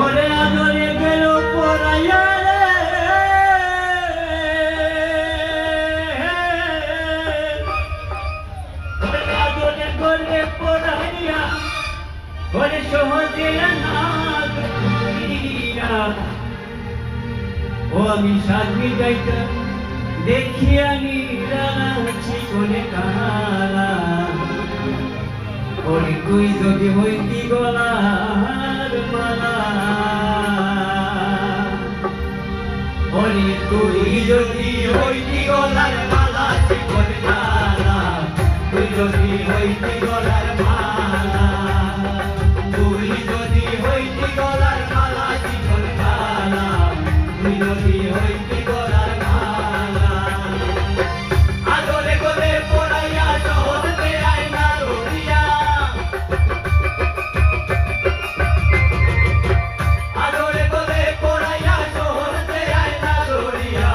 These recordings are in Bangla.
ওরে আদরে গেল পরাইয়া রে, ওরে আদরে গেলে পরাইয়া, ওরে সহজে না করিয়া। ও আমি সাধবি যাইতে দেখিয়া নিরালা চিকনে কালা, ওরে তুই যদি হইতি গলার মালা, ওরে তুই যদি হইতি গলার মালা চিকনে কালা, তুই যদি হইতি গলার মালা, তুই যদি হইতি গলার মালা চিকনে কালা, তুই যদি হইতি গলার মালা। আদরে গলে পড়াইয়া সহজে আইনা ধরিয়া, আদরে গলে পড়াইয়া সহজে আইনা ধরিয়া,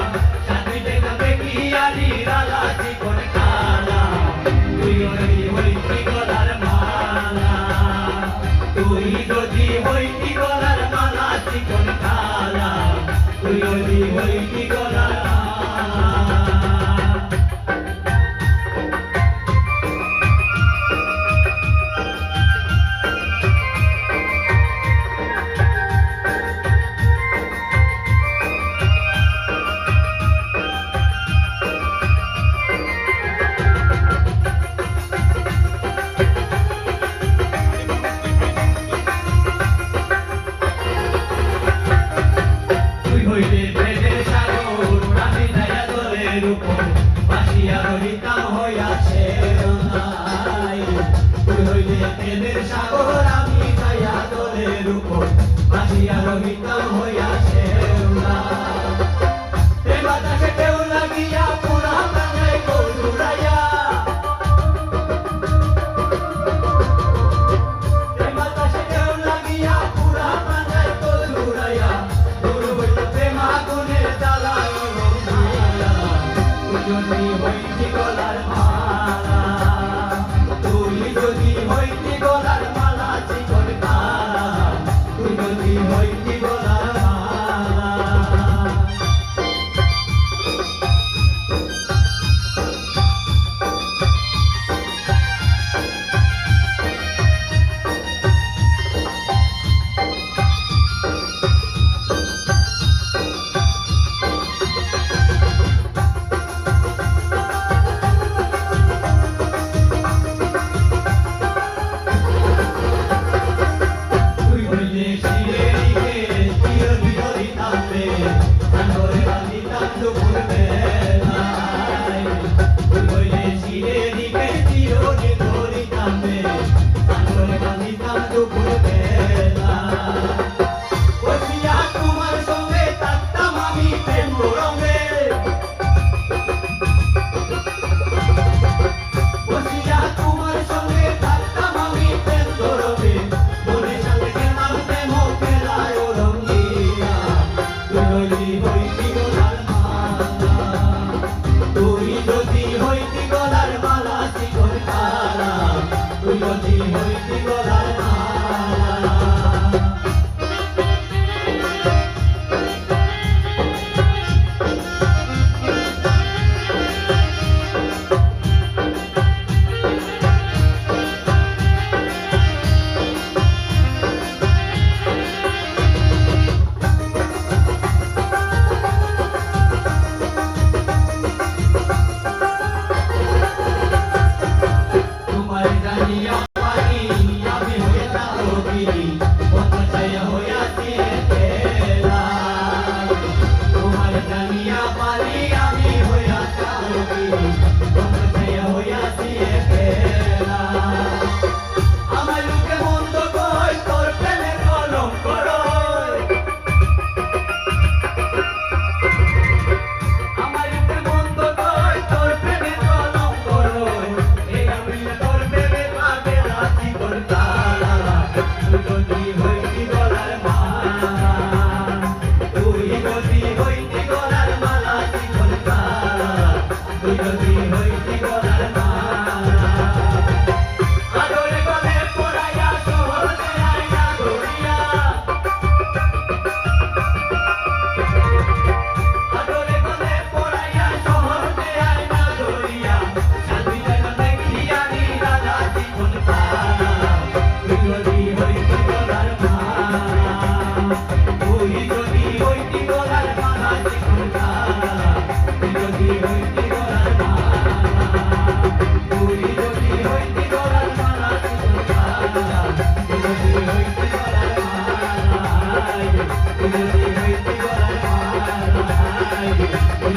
সাথী দেখা দেখিয়া নিরালা চিকন কালা, তুই যদি হইতি গলার মালা, তুই যদি হইতি গলার মালা চিকন কালা, তুই যদি হইতি গলার মালা। বাসিয়া রহিতাম হইয়াছে নাই, তুই হইলে প্রেমের সাগর আমি ছায়া দলের উপর, বাসিয়া রহিতাম হইয়াছে নাই। বাতাসে ঢেউ লাগিয়া পুরা প্রাণায় গৌরাইয়া, বাতাসে ঢেউ লাগিয়া পুরা প্রাণায় গৌরাইয়া, দূর হইতে প্রেম আগুনের জ্বালা যদি হইতি গলার মালা, তুই যদি হইতি গলার মালা চিকন কালা, তুই যদি হইতি গলার মালা। Gloria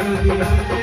নদী হইতে